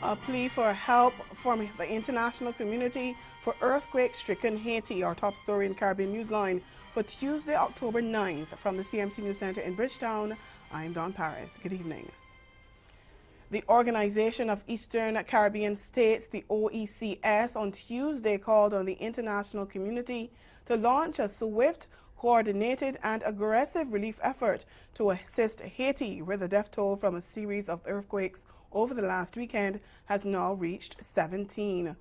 A plea for help from the international community for earthquake-stricken Haiti, our top story in Caribbean Newsline for Tuesday, October 9th. From the CMC News Center in Bridgetown, I'm Dawn Paris. Good evening. The Organization of Eastern Caribbean States, the OECS, on Tuesday called on the international community to launch a swift, coordinated and aggressive relief effort to assist Haiti, where the death toll from a series of earthquakes over the last weekend has now reached 17.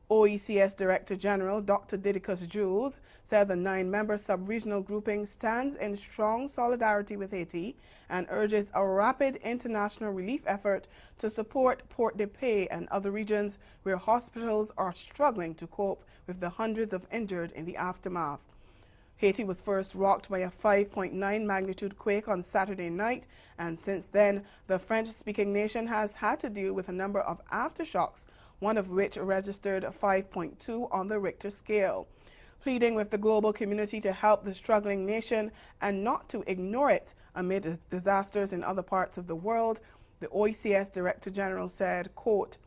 OECS Director General Dr. Didicus Jules said the 9-member sub-regional grouping stands in strong solidarity with Haiti and urges a rapid international relief effort to support Port-de-Paix and other regions where hospitals are struggling to cope with the hundreds of injured in the aftermath. Haiti was first rocked by a 5.9 magnitude quake on Saturday night, and since then, the French-speaking nation has had to deal with a number of aftershocks, one of which registered 5.2 on the Richter scale. Pleading with the global community to help the struggling nation and not to ignore it amid disasters in other parts of the world, the OECS Director General said, quote,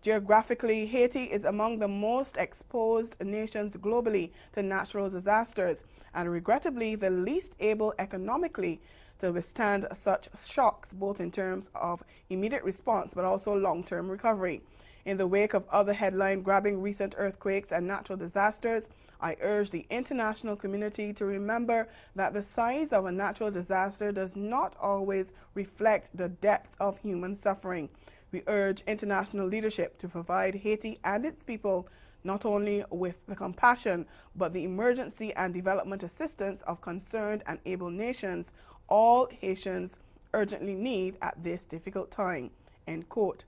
"Geographically, Haiti is among the most exposed nations globally to natural disasters and regrettably the least able economically to withstand such shocks, both in terms of immediate response but also long-term recovery. In the wake of other headline-grabbing recent earthquakes and natural disasters, I urge the international community to remember that the size of a natural disaster does not always reflect the depth of human suffering. We urge international leadership to provide Haiti and its people not only with the compassion, but the emergency and development assistance of concerned and able nations all Haitians urgently need at this difficult time." End quote.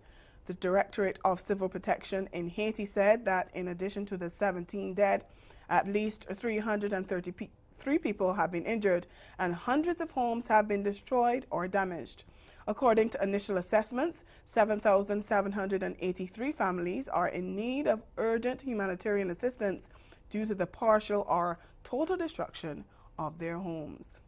The Directorate of Civil Protection in Haiti said that in addition to the 17 dead, at least 333 people have been injured and hundreds of homes have been destroyed or damaged. According to initial assessments, 7,783 families are in need of urgent humanitarian assistance due to the partial or total destruction of their homes.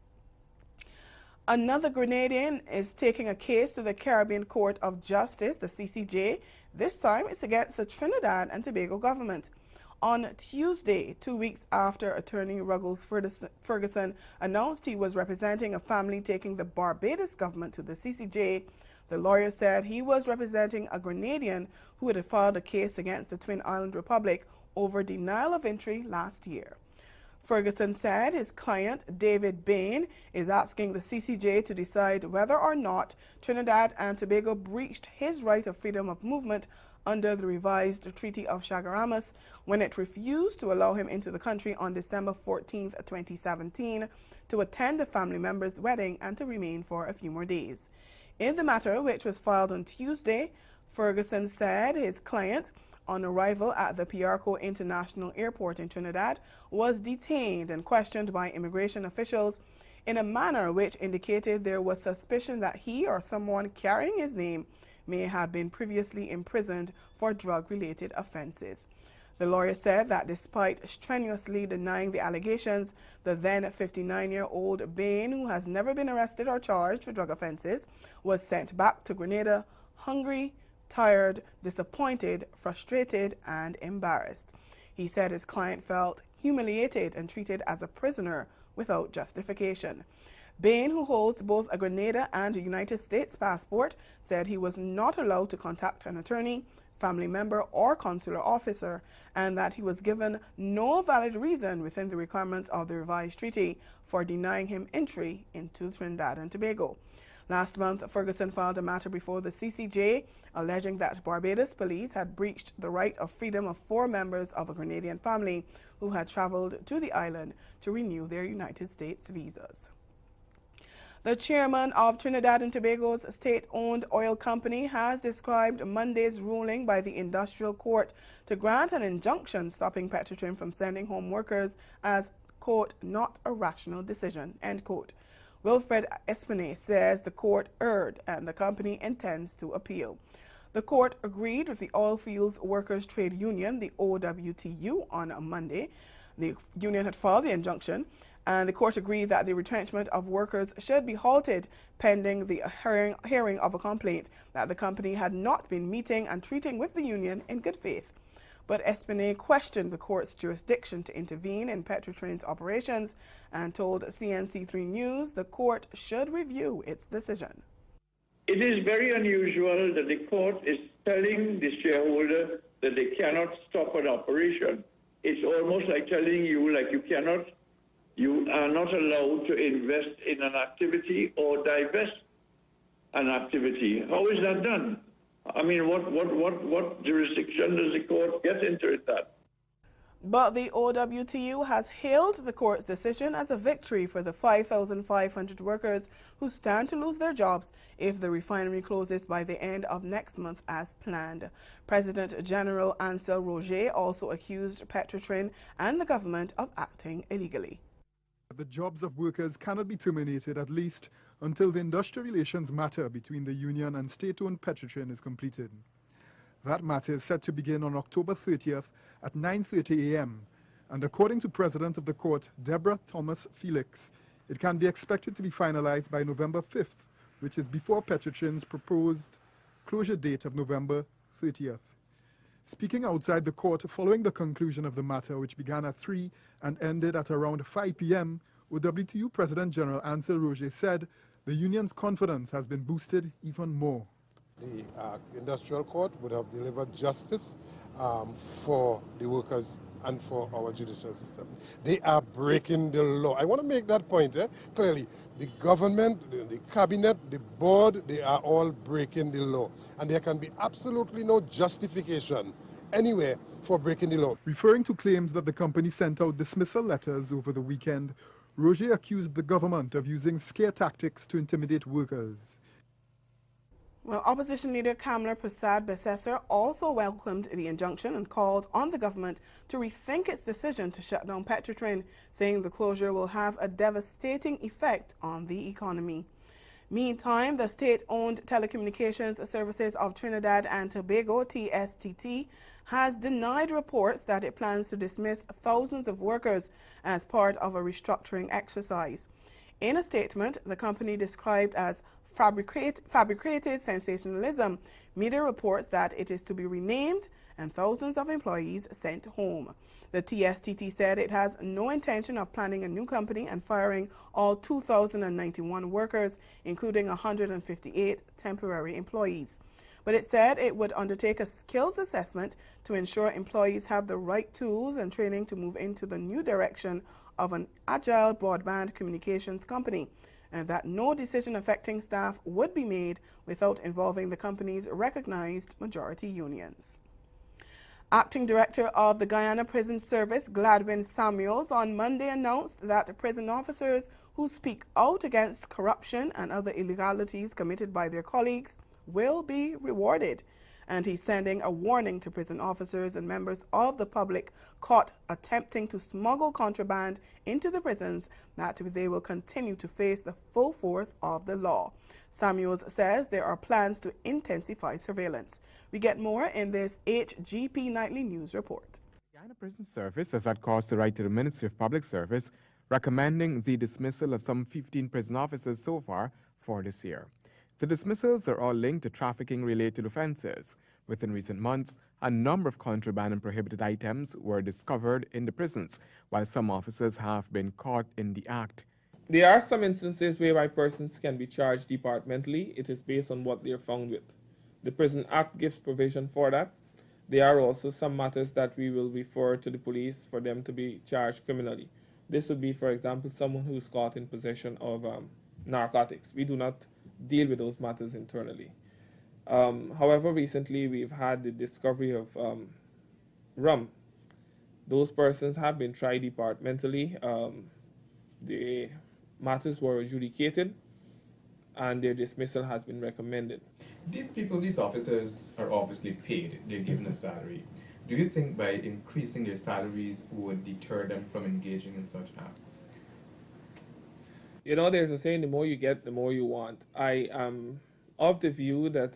Another Grenadian is taking a case to the Caribbean Court of Justice, the CCJ. This time it's against the Trinidad and Tobago government. On Tuesday, 2 weeks after attorney Ruggles Ferguson announced he was representing a family taking the Barbados government to the CCJ, the lawyer said he was representing a Grenadian who had filed a case against the Twin Island Republic over denial of entry last year. Ferguson said his client, David Bain, is asking the CCJ to decide whether or not Trinidad and Tobago breached his right of freedom of movement under the revised Treaty of Chaguaramas when it refused to allow him into the country on December 14, 2017, to attend a family member's wedding and to remain for a few more days. In the matter, which was filed on Tuesday, Ferguson said his client, on arrival at the Piarco International Airport in Trinidad, was detained and questioned by immigration officials in a manner which indicated there was suspicion that he or someone carrying his name may have been previously imprisoned for drug-related offenses. The lawyer said that despite strenuously denying the allegations, the then 59-year-old Bain, who has never been arrested or charged for drug offenses, was sent back to Grenada hungry, tired, disappointed, frustrated, and embarrassed. He said his client felt humiliated and treated as a prisoner without justification. Bain, who holds both a Grenada and a United States passport, said he was not allowed to contact an attorney, family member, or consular officer, and that he was given no valid reason within the requirements of the revised treaty for denying him entry into Trinidad and Tobago. Last month, Ferguson filed a matter before the CCJ alleging that Barbados police had breached the right of freedom of 4 members of a Grenadian family who had traveled to the island to renew their United States visas. The chairman of Trinidad and Tobago's state-owned oil company has described Monday's ruling by the industrial court to grant an injunction stopping Petrotrim from sending home workers as, quote, "not a rational decision," end quote. Wilfred Espinay says the court erred and the company intends to appeal. The court agreed with the Oilfields Workers Trade Union, the OWTU, on Monday. The union had filed the injunction And the court agreed that the retrenchment of workers should be halted pending the hearing of a complaint that the company had not been meeting and treating with the union in good faith. But Espinay questioned the court's jurisdiction to intervene in Petrotrin's operations and told CNC3 News the court should review its decision. It is very unusual that the court is telling the shareholder that they cannot stop an operation. It's almost like telling you, like you are not allowed to invest in an activity or divest an activity. How is that done? I mean, what jurisdiction does the court get into that? But the OWTU has hailed the court's decision as a victory for the 5,500 workers who stand to lose their jobs if the refinery closes by the end of next month as planned. President General Ansel Roger also accused Petrotrin and the government of acting illegally. The jobs of workers cannot be terminated, at least until the industrial relations matter between the union and state-owned Petrotrin is completed. That matter is set to begin on October 30th at 9:30 a.m. And according to President of the Court, Deborah Thomas Felix, it can be expected to be finalized by November 5th, which is before Petrotrin's proposed closure date of November 30th. Speaking outside the court following the conclusion of the matter, which began at 3 and ended at around 5 p.m., OWTU President General Ansel Roger said the union's confidence has been boosted even more. The industrial court would have delivered justice for the workers and for our judicial system. They are breaking the law. I want to make that point clearly. The government, the cabinet, the board, they are all breaking the law. And there can be absolutely no justification anywhere for breaking the law. Referring to claims that the company sent out dismissal letters over the weekend, Roger accused the government of using scare tactics to intimidate workers. Well, opposition leader Kamla Prasad-Besesser also welcomed the injunction and called on the government to rethink its decision to shut down Petrotrin, saying the closure will have a devastating effect on the economy. Meantime, the state-owned Telecommunications Services of Trinidad and Tobago, TSTT, has denied reports that it plans to dismiss thousands of workers as part of a restructuring exercise. In a statement, the company described as fabricated sensationalism, media reports that it is to be renamed and thousands of employees sent home. The TSTT said it has no intention of planning a new company and firing all 2,091 workers, including 158 temporary employees. But it said it would undertake a skills assessment to ensure employees have the right tools and training to move into the new direction of an agile broadband communications company, and that no decision affecting staff would be made without involving the company's recognized majority unions. Acting Director of the Guyana Prison Service, Gladwin Samuels, on Monday announced that prison officers who speak out against corruption and other illegalities committed by their colleagues will be rewarded. And he's sending a warning to prison officers and members of the public caught attempting to smuggle contraband into the prisons that they will continue to face the full force of the law. Samuels says there are plans to intensify surveillance. We get more in this HGP Nightly News report. The Guyana Prison Service has had cause to write to the Ministry of Public Service recommending the dismissal of some 15 prison officers so far for this year. The dismissals are all linked to trafficking-related offenses. Within recent months, a number of contraband and prohibited items were discovered in the prisons, while some officers have been caught in the act. There are some instances whereby persons can be charged departmentally. It is based on what they are found with. The Prison Act gives provision for that. There are also some matters that we will refer to the police for them to be charged criminally. This would be, for example, someone who is caught in possession of narcotics. We do not deal with those matters internally. However, recently we've had the discovery of rum. Those persons have been tried departmentally. The matters were adjudicated and their dismissal has been recommended. These people, these officers are obviously paid. They're given a salary. Do you think by increasing their salaries would deter them from engaging in such acts? You know, there's a saying, the more you get, the more you want. I am of the view that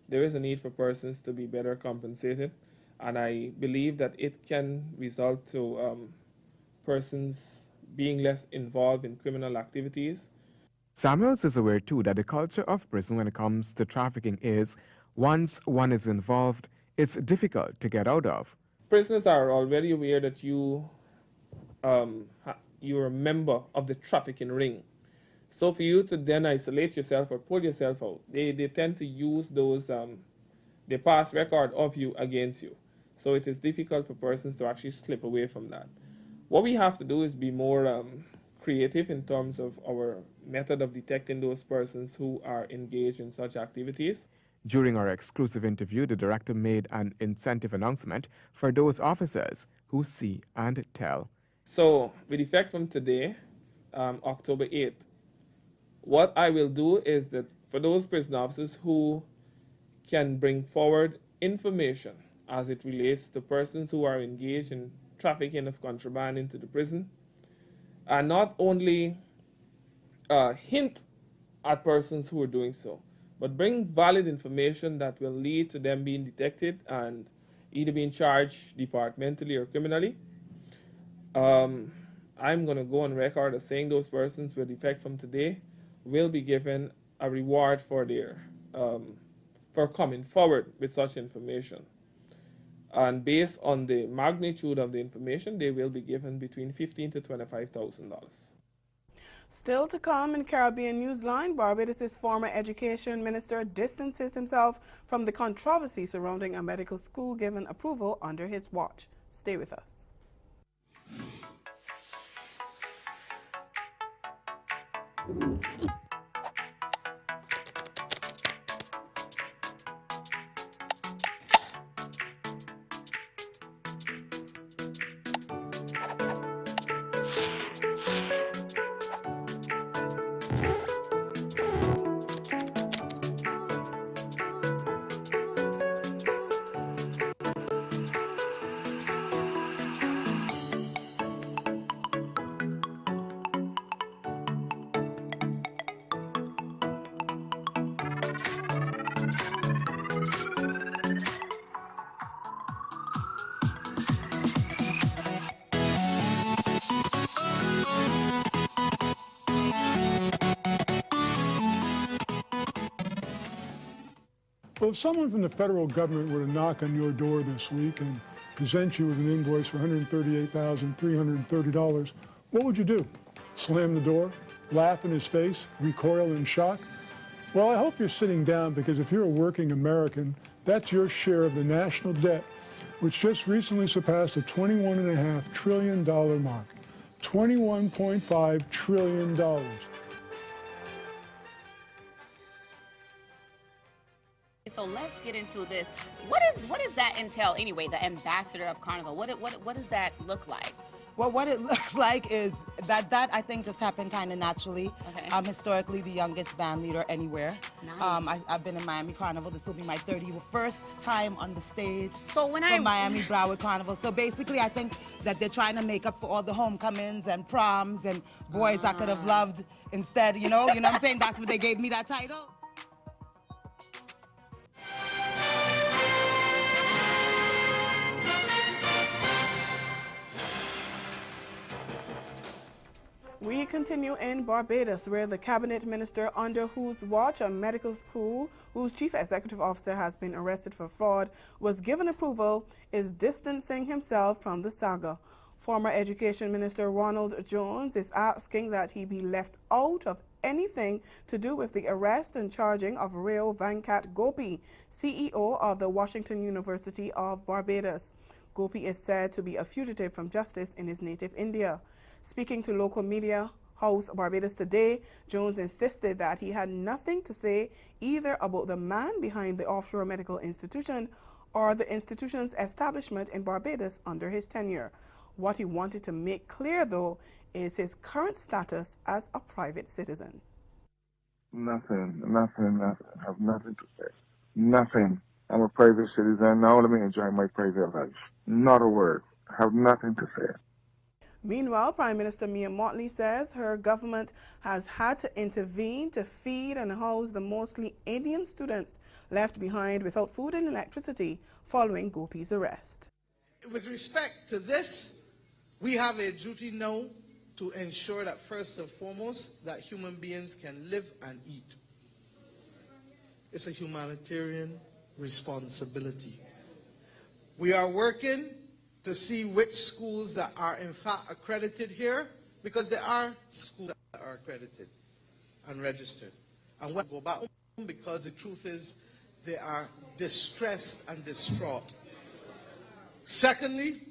there is a need for persons to be better compensated, and I believe that it can result to persons being less involved in criminal activities. Samuels is aware too that the culture of prison when it comes to trafficking is, once one is involved, it's difficult to get out of. Prisoners are already aware that you're a member of the trafficking ring. So for you to then isolate yourself or pull yourself out, they tend to use those the past record of you against you. So it is difficult for persons to actually slip away from that. What we have to do is be more creative in terms of our method of detecting those persons who are engaged in such activities. During our exclusive interview, the director made an incentive announcement for those officers who see and tell. So with effect from today, October 8th, what I will do is that for those prison officers who can bring forward information as it relates to persons who are engaged in trafficking of contraband into the prison, and not only hint at persons who are doing so, but bring valid information that will lead to them being detected and either being charged departmentally or criminally. I'm going to go on record as saying those persons with effect from today will be given a reward for their for coming forward with such information. And based on the magnitude of the information, they will be given between $15,000 to $25,000. Still to come in Caribbean Newsline, Barbados' former education minister distances himself from the controversy surrounding a medical school given approval under his watch. Stay with us. Well, if someone from the federal government were to knock on your door this week and present you with an invoice for $138,330, what would you do? Slam the door, laugh in his face, recoil in shock? Well, I hope you're sitting down, because if you're a working American, that's your share of the national debt, which just recently surpassed the $21.5 trillion mark. $21.5 trillion. So let's get into this. What does that entail anyway? The ambassador of Carnival. What does that look like? Well, what it looks like is that I think just happened kind of naturally. Okay. I'm historically the youngest band leader anywhere. Nice. I've been in Miami Carnival. This will be my 31st time on the stage So when for Miami Broward Carnival. So basically, I think that they're trying to make up for all the homecomings and proms and boys I could have loved instead. You know what I'm saying? That's what they gave me that title. We continue in Barbados, where the cabinet minister under whose watch a medical school whose chief executive officer has been arrested for fraud was given approval is distancing himself from the saga. Former Education Minister Ronald Jones is asking that he be left out of anything to do with the arrest and charging of Rao Venkat Gopi, CEO of the Washington University of Barbados. Gopi is said to be a fugitive from justice in his native India. Speaking to local media house Barbados Today, Jones insisted that he had nothing to say either about the man behind the offshore medical institution or the institution's establishment in Barbados under his tenure. What he wanted to make clear, though, is his current status as a private citizen. Nothing. I have nothing to say. Nothing. I'm a private citizen. Now let me enjoy my private life. Not a word. I have nothing to say. Meanwhile, Prime Minister Mia Mottley says her government has had to intervene to feed and house the mostly Indian students left behind without food and electricity following Gopi's arrest. With respect to this, we have a duty now to to ensure that first and foremost that human beings can live and eat. It's a humanitarian responsibility. We are working to see which schools that are in fact accredited here, because there are schools that are accredited and registered. And when we go back home, because the truth is they are distressed and distraught. Secondly,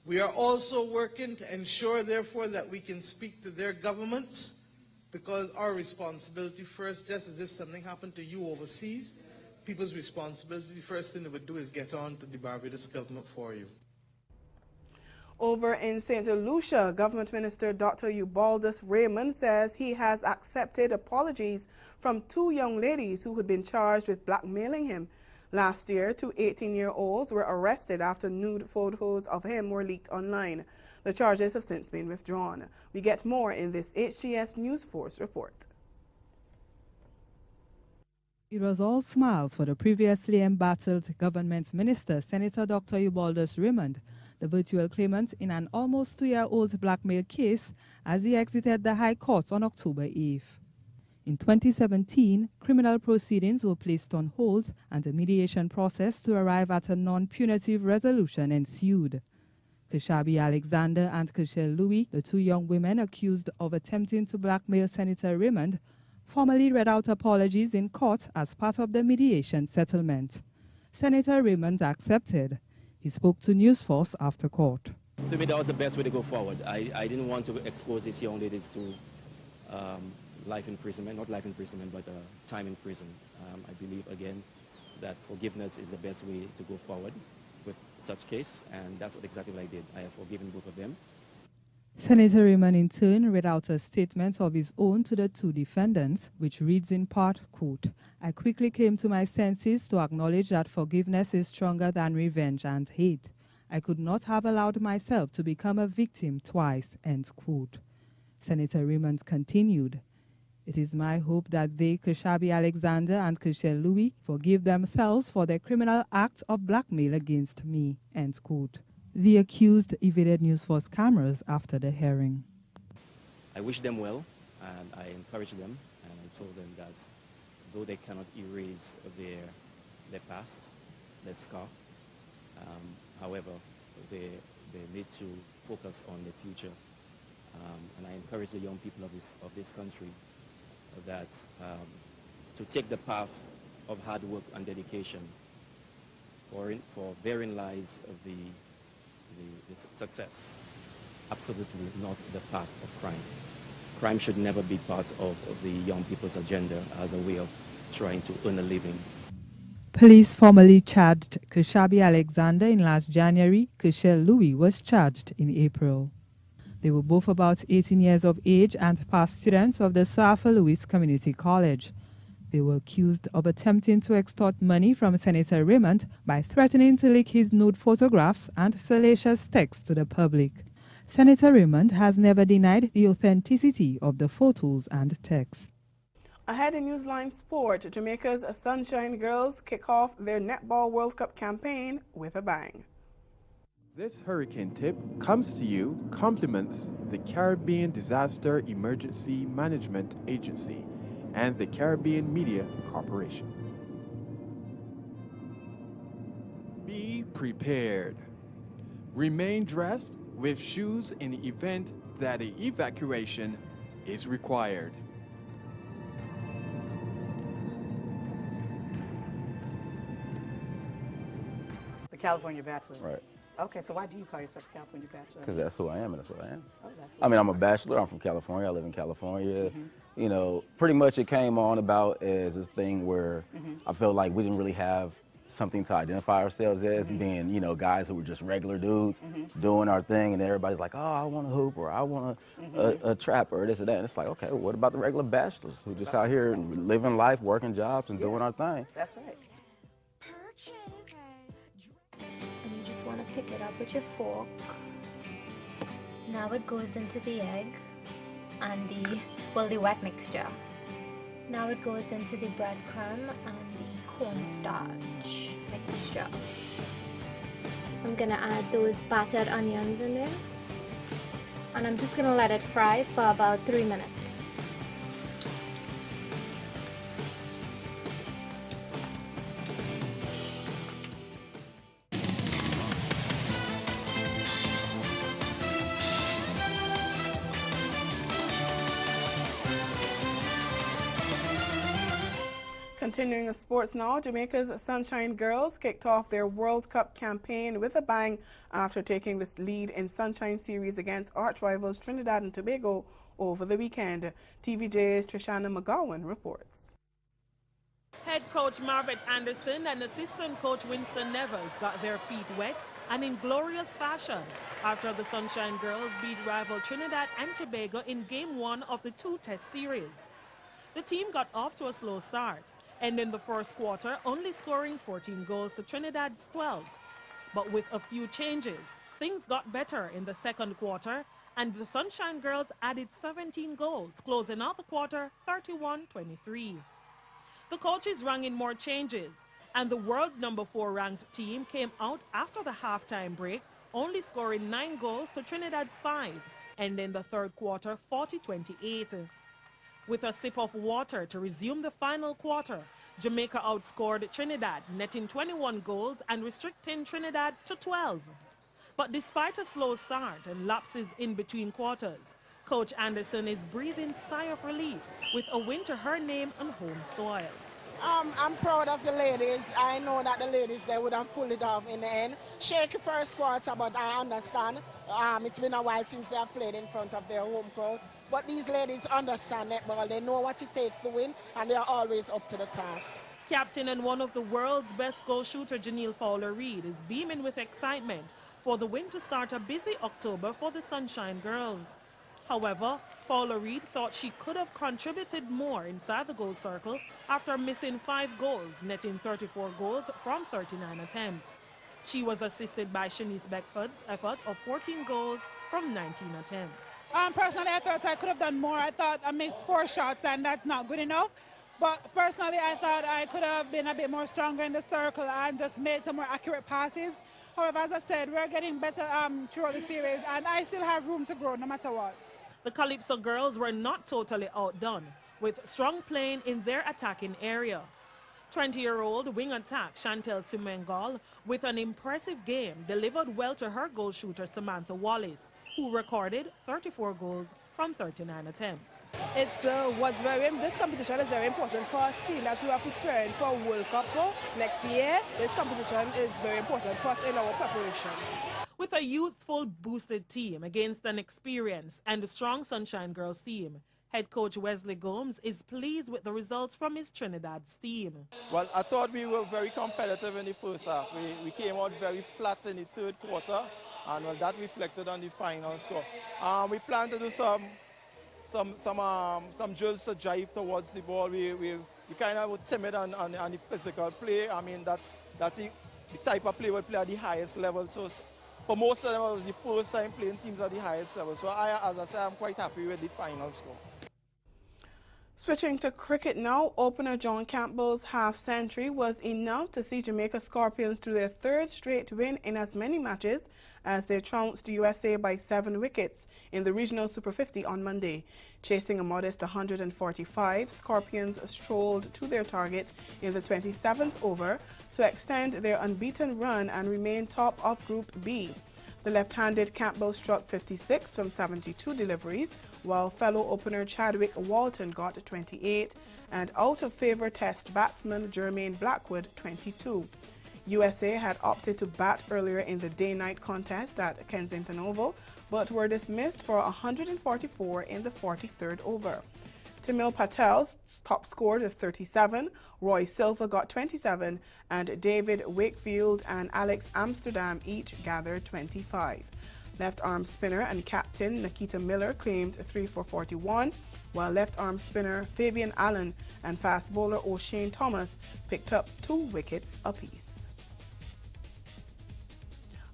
we are also working to ensure, therefore, that we can speak to their governments, because our responsibility first, just as if something happened to you overseas, people's responsibility, first thing they would do is get on to the Barbados government for you. Over in St. Lucia, Government Minister Dr. Ubaldus Raymond says he has accepted apologies from 2 young ladies who had been charged with blackmailing him. Last year, 2 18-year-olds were arrested after nude photos of him were leaked online. The charges have since been withdrawn. We get more in this HGS News Force report. It was all smiles for the previously embattled government minister, Senator Dr. Ubaldus Raymond, the virtual claimant in an almost 2-year-old blackmail case, as he exited the High Court on October 8th. In 2017, criminal proceedings were placed on hold and a mediation process to arrive at a non-punitive resolution ensued. Keshabi Alexander and Keshel Louis, the 2 young women accused of attempting to blackmail Senator Raymond, formally read out apologies in court as part of the mediation settlement. Senator Raymond accepted. He spoke to News Force after court. To me, that was the best way to go forward. I didn't want to expose these young ladies to life imprisonment, not life imprisonment, but time in prison. I believe, again, that forgiveness is the best way to go forward with such case, and that's exactly what I did. I have forgiven both of them. Senator Raymond in turn read out a statement of his own to the 2 defendants, which reads in part, quote, "I quickly came to my senses to acknowledge that forgiveness is stronger than revenge and hate. I could not have allowed myself to become a victim twice," end quote. Senator Raymond continued, "It is my hope that they, Keshabi Alexander and Keshel Louis, forgive themselves for their criminal act of blackmail against me," end quote. The accused evaded News Force cameras after the hearing. I wish them well, and I encouraged them, and I told them that though they cannot erase their past, their scar, however, they need to focus on the future. And I encourage the young people of this country that to take the path of hard work and dedication for therein lies the success. Absolutely not the path of crime. Crime should never be part of the young people's agenda as a way of trying to earn a living. Police formally charged Keshabi Alexander in last January. Keshel Louis was charged in April. They were both about 18 years of age and past students of the Safa Louis Community College. They were accused of attempting to extort money from Senator Raymond by threatening to leak his nude photographs and salacious texts to the public. Senator Raymond has never denied the authenticity of the photos and texts. Ahead in Newsline Sport, Jamaica's Sunshine Girls kick off their Netball World Cup campaign with a bang. This hurricane tip comes to you compliments the Caribbean Disaster Emergency Management Agency and the Caribbean Media Corporation. Be prepared. Remain dressed with shoes in the event that an evacuation is required. The California Bachelor. Right. Okay, so why do you call yourself a California Bachelor? Because that's who I am and that's what I am. Oh, that's I mean, I'm a bachelor. I'm from California. I live in California. You know, pretty much it came on about as this thing where I felt like we didn't really have something to identify ourselves as, being, you know, guys who were just regular dudes doing our thing, and everybody's like, oh, I want a hoop, or I want a trap, or this or that. And it's like, okay, well, what about the regular bachelors who just out here living life, working jobs, and doing our thing? That's right. And you just want to pick it up with your fork. Now it goes into the egg and the wet mixture. Now it goes into the breadcrumb and the cornstarch mixture. I'm gonna add those battered onions in there. And I'm just gonna let it fry for about 3 minutes. Continuing with sports now, Jamaica's Sunshine Girls kicked off their World Cup campaign with a bang after taking this lead in Sunshine Series against arch rivals Trinidad and Tobago over the weekend. TVJ's Trishana McGowan reports. Head coach Marvet Anderson and assistant coach Winston Nevers got their feet wet and in glorious fashion after the Sunshine Girls beat rival Trinidad and Tobago in Game 1 of the 2-test series. The team got off to a slow start, and in the first quarter only scoring 14 goals to Trinidad's 12. But with a few changes, things got better in the second quarter, and the Sunshine Girls added 17 goals, closing out the quarter 31-23. The coaches rang in more changes, and the world number 4 ranked team came out after the halftime break, only scoring 9 goals to Trinidad's 5, and in the third quarter 40-28. With a sip of water to resume the final quarter, Jamaica outscored Trinidad, netting 21 goals and restricting Trinidad to 12. But despite a slow start and lapses in between quarters, Coach Anderson is breathing sigh of relief with a win to her name on home soil. I'm proud of the ladies. I know that the ladies, they would have pulled it off in the end. Shaky first quarter, but I understand. It's been a while since they have played in front of their home crowd. But these ladies understand netball. They know what it takes to win, and they are always up to the task. Captain and one of the world's best goal shooter, Janelle Fowler-Reid, is beaming with excitement for the win to start a busy October for the Sunshine Girls. However, Fowler-Reid thought she could have contributed more inside the goal circle after missing 5 goals, netting 34 goals from 39 attempts. She was assisted by Shanice Beckford's effort of 14 goals from 19 attempts. Personally, I thought I could have done more. I thought I missed 4 shots, and that's not good enough. But personally, I thought I could have been a bit more stronger in the circle and just made some more accurate passes. However, as I said, we're getting better throughout the series, and I still have room to grow no matter what. The Calypso girls were not totally outdone, with strong playing in their attacking area. 20-year-old wing attack Chantel Sumengal, with an impressive game, delivered well to her goal shooter Samantha Wallace, who recorded 34 goals from 39 attempts. This competition is very important for us, seeing that we are preparing for World Cup next year. This competition is very important for us in our preparation. With a youthful, boosted team against an experienced and strong Sunshine Girls team, head coach Wesley Gomes is pleased with the results from his Trinidad's team. Well, I thought we were very competitive in the first half. We came out very flat in the third quarter, and well, that reflected on the final score. We plan to do some drills to drive towards the ball. We kind of were timid on the physical play. I mean, that's the type of play we play at the highest level. So for most of them, it was the first time playing teams at the highest level. So as I said, I'm quite happy with the final score. Switching to cricket now, opener John Campbell's half-century was enough to see Jamaica Scorpions to their 3rd straight win in as many matches as they trounced USA by 7 wickets in the regional Super 50 on Monday. Chasing a modest 145, Scorpions strolled to their target in the 27th over to extend their unbeaten run and remain top of Group B. The left-handed Campbell struck 56 from 72 deliveries, while fellow opener Chadwick Walton got 28 and out-of-favor Test batsman Jermaine Blackwood 22. USA had opted to bat earlier in the day-night contest at Kensington Oval, but were dismissed for 144 in the 43rd over. Tamil Patel top scored with 37, Roy Silva got 27, and David Wakefield and Alex Amsterdam each gathered 25. Left-arm spinner and captain Nikita Miller claimed 3 for 41, while left-arm spinner Fabian Allen and fast bowler O'Shane Thomas picked up 2 wickets apiece.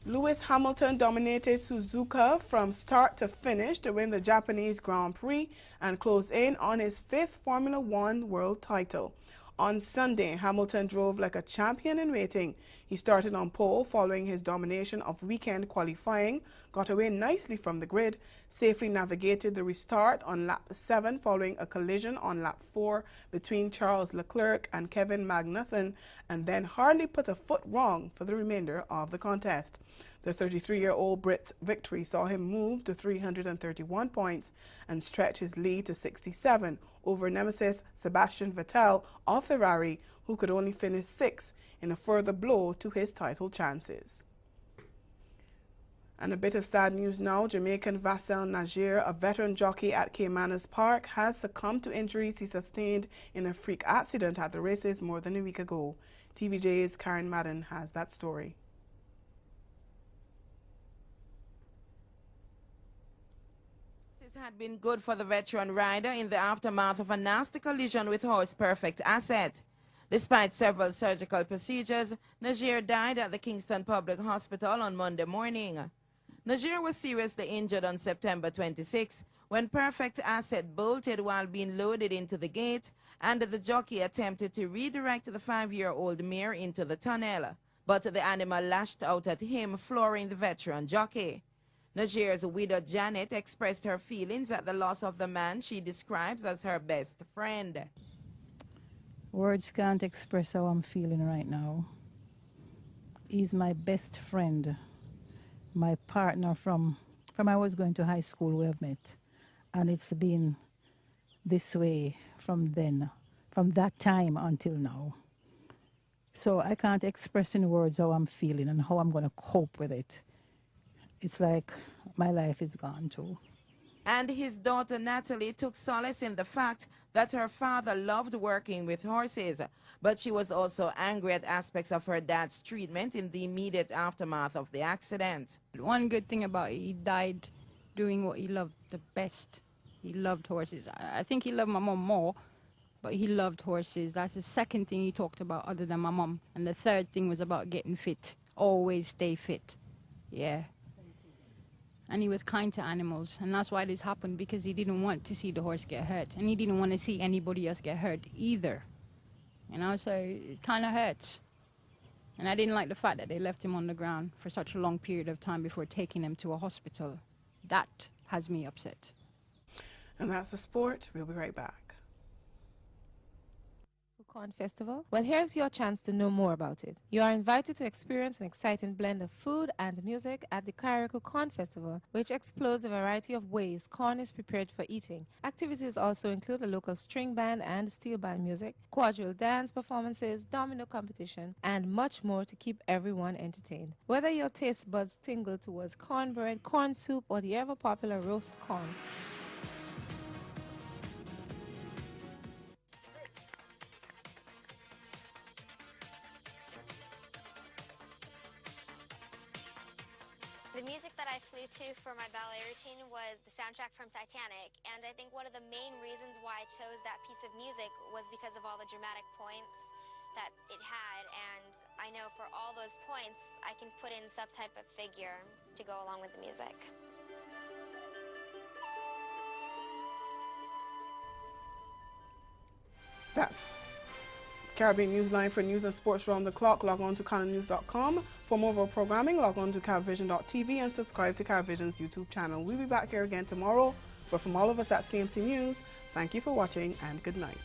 Lewis Hamilton dominated Suzuka from start to finish to win the Japanese Grand Prix and close in on his 5th Formula One world title. On Sunday, Hamilton drove like a champion in waiting. He started on pole following his domination of weekend qualifying, got away nicely from the grid, safely navigated the restart on lap 7 following a collision on lap 4 between Charles Leclerc and Kevin Magnussen, and then hardly put a foot wrong for the remainder of the contest. The 33-year-old Brit's victory saw him move to 331 points and stretch his lead to 67 over nemesis Sebastian Vettel of Ferrari, who could only finish 6th in a further blow to his title chances. And a bit of sad news now. Jamaican Vassel Najir, a veteran jockey at Caymanas Park, has succumbed to injuries he sustained in a freak accident at the races more than a week ago. TVJ's Karen Madden has that story. Had been good for the veteran rider in the aftermath of a nasty collision with Horse Perfect Asset. Despite several surgical procedures, Najir died at the Kingston Public Hospital on Monday morning. Najir was seriously injured on September 26 when Perfect Asset bolted while being loaded into the gate, and the jockey attempted to redirect the 5-year-old mare into the tunnel, but the animal lashed out at him, flooring the veteran jockey. Najir's widow Janet expressed her feelings at the loss of the man she describes as her best friend. Words can't express how I'm feeling right now. He's my best friend, my partner from I was going to high school we have met. And it's been this way from that time until now. So I can't express in words how I'm feeling and how I'm going to cope with it. It's like my life is gone too. And his daughter Natalie took solace in the fact that her father loved working with horses, but she was also angry at aspects of her dad's treatment in the immediate aftermath of the accident. One good thing about it, he died doing what he loved the best. He loved horses. I think he loved my mom more, but he loved horses. That's the second thing he talked about other than my mom. And the third thing was about getting fit. Always stay fit. Yeah. And he was kind to animals, and that's why this happened, because he didn't want to see the horse get hurt, and he didn't want to see anybody else get hurt either. You know, so it kind of hurts. And I didn't like the fact that they left him on the ground for such a long period of time before taking him to a hospital. That has me upset. And that's the sport. We'll be right back. Corn Festival? Well, here's your chance to know more about it. You are invited to experience an exciting blend of food and music at the Carriacou Corn Festival, which explores a variety of ways corn is prepared for eating. Activities also include a local string band and steel band music, quadrille dance performances, domino competition, and much more to keep everyone entertained. Whether your taste buds tingle towards cornbread, corn soup, or the ever-popular roast corn, the music that I flew to for my ballet routine was the soundtrack from Titanic, and I think one of the main reasons why I chose that piece of music was because of all the dramatic points that it had, and I know for all those points I can put in some type of figure to go along with the music. That's Caribbean Newsline. For news and sports around the clock, log on to CanonNews.com. For more of our programming, log on to CaribVision.tv and subscribe to CaribVision's YouTube channel. We'll be back here again tomorrow. But from all of us at CMC News, thank you for watching and good night.